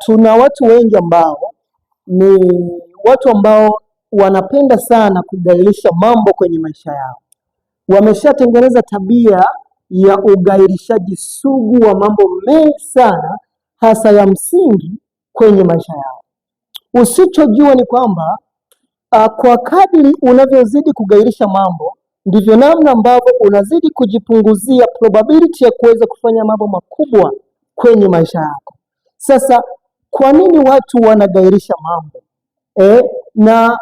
Tuna watu wengi ambao ni watu ambao wanapenda sana kugairisha mambo kwenye maisha yao. Wameshatengeneza tabia ya ugairishaji sugu wa mambo mengi sana, hasa ya msingi kwenye maisha yao. Usichojua ni kwamba kwa kadri unavyozidi kugairisha mambo, ndivyo namna ambavyo unazidi kujipunguzia probability ya kuweza kufanya mambo makubwa kwenye maisha yako. Sasa kwa nini watu wanagairisha mambo? Na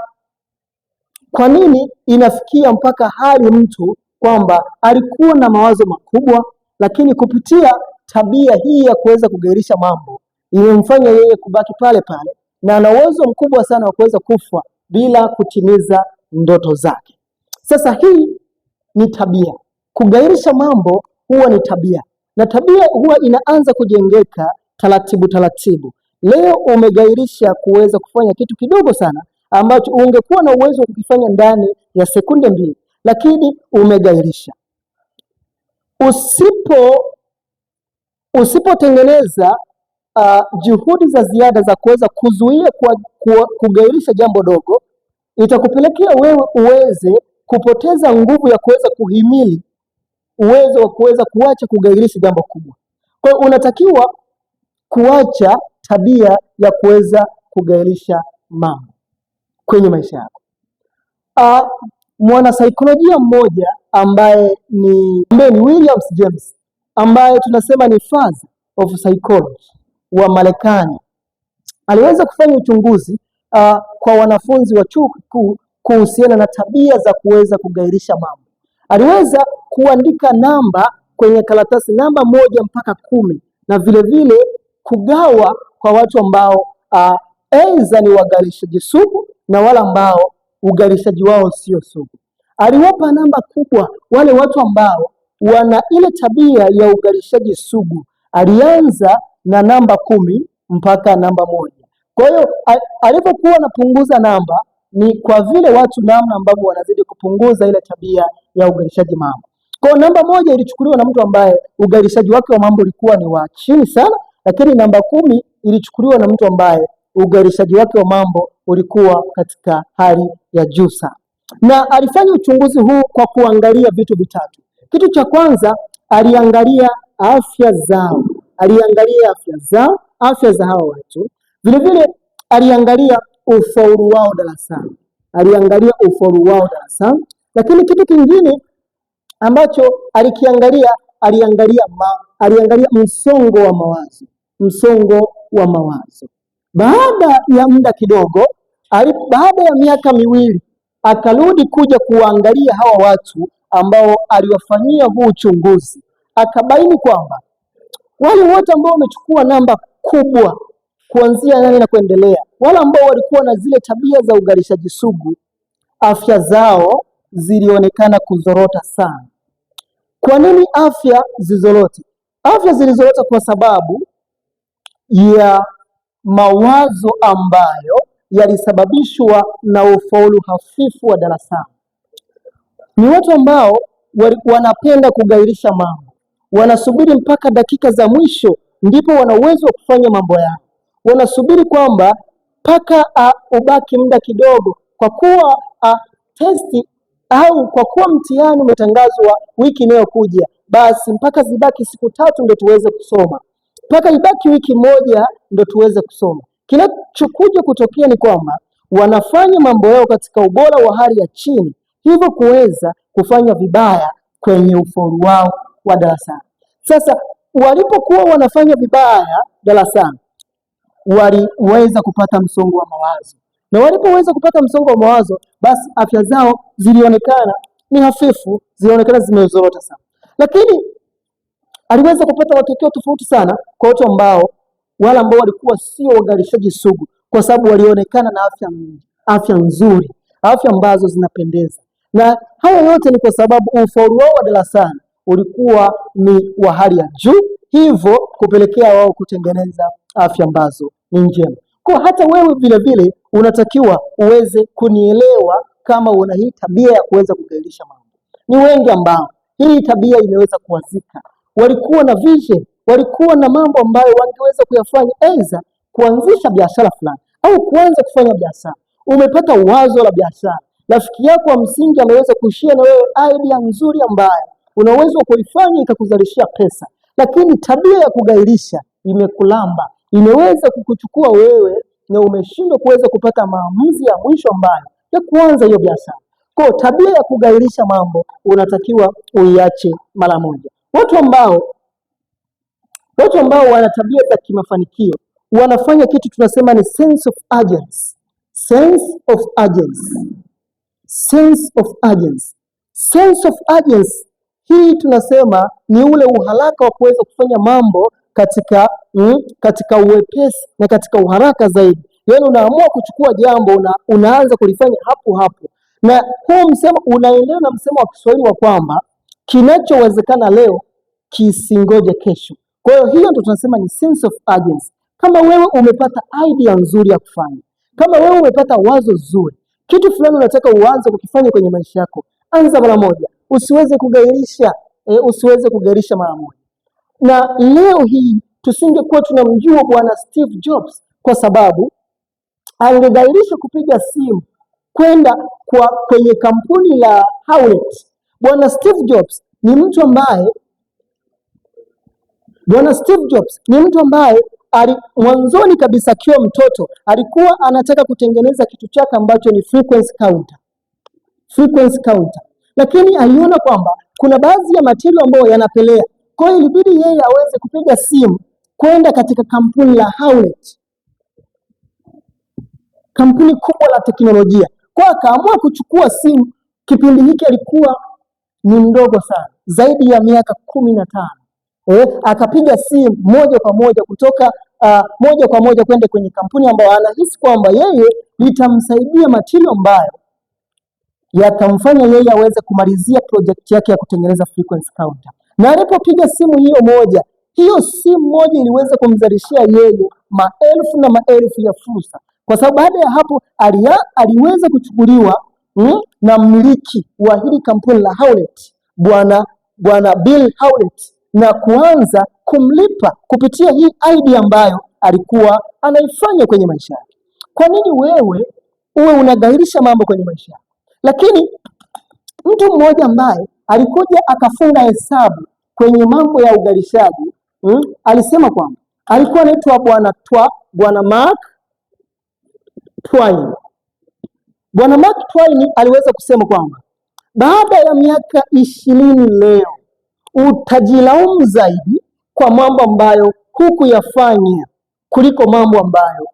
kwa nini inafikia mpaka hali mtu kwamba alikuwa na mawazo makubwa, lakini kupitia tabia hii ya kuweza kugairisha mambo imemfanya yeye kubaki pale pale na ana uwezo mkubwa sana wa kuweza kufa bila kutimiza ndoto zake. Sasa hii ni tabia. Kugairisha mambo huwa ni tabia, na tabia huwa inaanza kujengeka taratibu taratibu. Leo umegairisha kuweza kufanya kitu kidogo sana ambacho ungekuwa na uwezo wa kukifanya ndani ya sekunde mbili, lakini umegairisha. Usipotengeneza juhudi za ziada za kuweza kuzuia kugairisha jambo dogo, itakupelekea wewe uweze kupoteza nguvu ya kuweza kuhimili uwezo wa kuweza kuacha kugairisha jambo kubwa. Kwa hiyo unatakiwa kuacha tabia ya kuweza kugairisha mambo kwenye maisha yako. Mwanasaikolojia mmoja ambaye ni William James, ambaye tunasema ni father of psychology wa Marekani, aliweza kufanya uchunguzi kwa wanafunzi wa chuo kikuu kuhusiana na tabia za kuweza kugairisha mambo. Aliweza kuandika namba kwenye karatasi, namba 1 mpaka 10, na vile vile kugawa kwa watu ambao aidha ni wagairishaji sugu na wale ambao ugairishaji wao sio sugu. Aliwapa namba kubwa wale watu ambao wana ile tabia ya ugairishaji sugu. Alianza na namba 10 mpaka namba 1. Kwa hiyo alipokuwa anapunguza namba, ni kwa vile watu namna ambavyo wanazidi kupunguza ile tabia ya ugairishaji mambo. Kwa namba 1 ilichukuliwa na mtu ambaye ugairishaji wake wa mambo ulikuwa ni wa chini sana, lakini namba 10 ilichukuliwa na mtu ambaye ugairishaji wake wa mambo ulikuwa katika hali ya juu sana. Na alifanya uchunguzi huu kwa kuangalia vitu vitatu. Kitu cha kwanza, aliangalia afya zao. Afya za hao watu. Vile vile aliangalia ufaulu wao darasani. Lakini kitu kingine ambacho aliangalia msongo wa mawazo. Baada ya muda kidogo, baada ya miaka 2, akarudi kuja kuangalia hawa watu ambao aliwafanyia huu uchunguzi. Akabaini kwamba wale wote ambao wamechukua namba kubwa kuanzia 8 na kuendelea, wale ambao walikuwa na zile tabia za ugairishaji sugu, afya zao zilionekana kuzorota sana. Kwa nini afya zilizorota? Afya zilizorota kwa sababu ya mawazo ambayo yalisababishwa na ufaulu hafifu wa darasani. Ni watu ambao wanapenda kugairisha mambo, wanasubiri mpaka dakika za mwisho ndipo wana uwezo wa kufanya mambo yao. Wanasubiri kwamba mpaka ubaki muda kidogo, kwa kuwa testi au kwa kuwa mtihani umetangazwa wiki inayokuja, basi mpaka zibaki siku 3 ndio tuweze kusoma, mpaka ibaki wiki 1 ndio tuweze kusoma. Kinachokuja kutokea ni kwamba wanafanya mambo yao katika ubora wa hali ya chini, hivyo kuweza kufanya vibaya kwenye ufaulu wao wa darasani. Sasa walipokuwa wanafanya vibaya darasani, waliweza kupata msongo wa mawazo, na walipoweza kupata msongo wa mawazo, basi afya zao zilionekana ni hafifu, zilionekana zimezorota sana. Lakini aliweza kupata matokeo tofauti sana kwa watu ambao wale ambao walikuwa sio wagairishaji sugu, kwa sababu walionekana na afya nzuri, afya ambazo zinapendeza. Na haya yote ni kwa sababu ufaulu wao wa darasani ulikuwa ni wa hali ya juu, hivyo kupelekea wao kutengeneza afya ambazo ni njema. Kwa hata wewe vile vile unatakiwa uweze kunielewa kama una hii tabia ya kuweza kugairisha mambo. Ni wengi ambao hii tabia imeweza kuwazika. Walikuwa na vision, walikuwa na mambo ambayo wangeweza kuyafanya aidha kuanzisha biashara fulani au kuanza kufanya biashara. Umepata wazo la biashara, rafiki yako wa msingi ameweza kushare na wewe idea nzuri ambayo unaweza kuifanya ikakuzalishia pesa, lakini tabia ya kugairisha imekulamba, imeweza kukuchukua wewe na umeshindwa kuweza kupata maamuzi ya mwisho ambayo ya kuanza hiyo biashara. Kwa tabia ya kugairisha mambo unatakiwa uiache mara moja. Watu ambao wana tabia za kimafanikio wanafanya kitu tunasema ni sense of urgency. Sense of urgency. Sense of urgency. Sense of urgency hii tunasema ni ule uharaka wa kuweza kufanya mambo katika uwepesi na katika uharaka zaidi. Yaani unaamua kuchukua jambo unaanza kulifanya hapo hapo. Na huu msemo unaendana na msemo wa Kiswahili wa kwamba kinachowezekana leo kisingoje kesho. Kwa hiyo ndio tunasema ni sense of urgency. Kama wewe umepata idea nzuri ya kufanya, kama wewe umepata wazo zuri, kitu fulani unataka uanze kukifanya kwenye maisha yako, anza mara moja. Usiweze kugairisha mara moja. Na leo hii tusingekuwa tunamjua bwana Steve Jobs kwa sababu angegairisha kupiga simu kwenda kwenye kampuni la Hewlett. Bwana Steve Jobs ni mtu ambaye mwanzoni kabisa akiwa mtoto alikuwa anataka kutengeneza kitu chake ambacho ni frequency counter. Lakini aliona kwamba kuna baadhi ya material ambayo yanapelea. Kwa hiyo ilibidi yeye aweze kupiga simu kwenda katika kampuni la Hewlett, kampuni kubwa la teknolojia. Kwa akaamua kuchukua simu. Kipindi hiki alikuwa ni mdogo sana, zaidi ya miaka 15. Akapiga simu moja kwa moja kwenda kwenye kampuni ambayo anahisi kwamba yeye litamsaidia material ambayo yatamfanya yeye aweze kumalizia project yake ya kutengeneza frequency counter. Na alipopiga simu hiyo simu moja iliweza kumzalishia yeye maelfu na maelfu ya fursa, kwa sababu baada ya hapo aliweza kuchukuliwa na mmiliki wa hili kampuni la Hewlett, bwana Bill Hewlett, na kuanza kumlipa kupitia hii idea ambayo alikuwa anaifanya kwenye maisha yake. Kwa nini wewe uwe unagairisha mambo kwenye maisha yako? Lakini mtu mmoja ambaye alikuja akafunga hesabu kwenye mambo ya ugairishaji, alisema kwamba alikuwa anaitwa bwana Mark Twain. Bwana Mark Twain aliweza kusema kwamba baada ya miaka 20 leo utajilaumu zaidi kwa mambo ambayo hukuyafanya kuliko mambo ambayo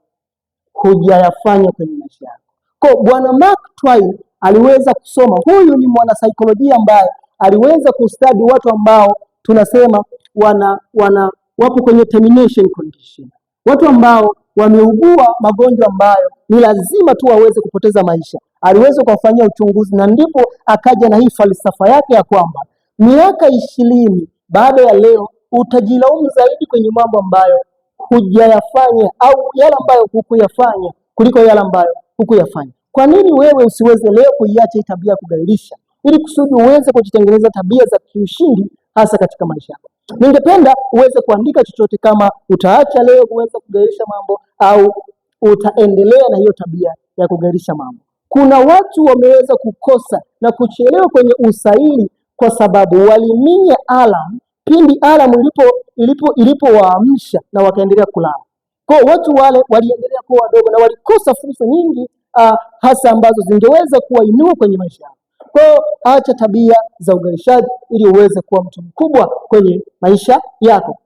hujayafanya kwenye maisha yako. Kwa bwana Mark Twain aliweza kusoma, huyu ni mwanasaikolojia ambaye aliweza kustadi watu ambao tunasema wapo kwenye termination condition, watu ambao wameugua magonjwa ambayo ni lazima tu waweze kupoteza maisha. Aliweza kuwafanyia uchunguzi na ndipo akaja na hii falsafa yake ya kwamba miaka 20 baada ya leo utajilaumu zaidi kwenye mambo ambayo hujayafanya au yale ambayo hukuyafanya kuliko yale ambayo hukuyafanya. Kwa nini wewe usiweze leo kuiacha hii tabia ya kugairisha, ili kusudi uweze kujitengeneza tabia za kiushindi hasa katika maisha yako? Ningependa uweze kuandika chochote kama utaacha leo kuweza kugairisha mambo au utaendelea na hiyo tabia ya kugairisha mambo. Kuna watu wameweza kukosa na kuchelewa kwenye usaili kwa sababu waliminya alarm pindi alarm ilipowaamsha na wakaendelea kulala. Kwa watu wale waliendelea kuwa wadogo na walikosa fursa nyingi hasa ambazo zingeweza kuwainua kwenye maisha yao. Kwa acha tabia za ugairishaji ili uweze kuwa mtu mkubwa kwenye maisha yako.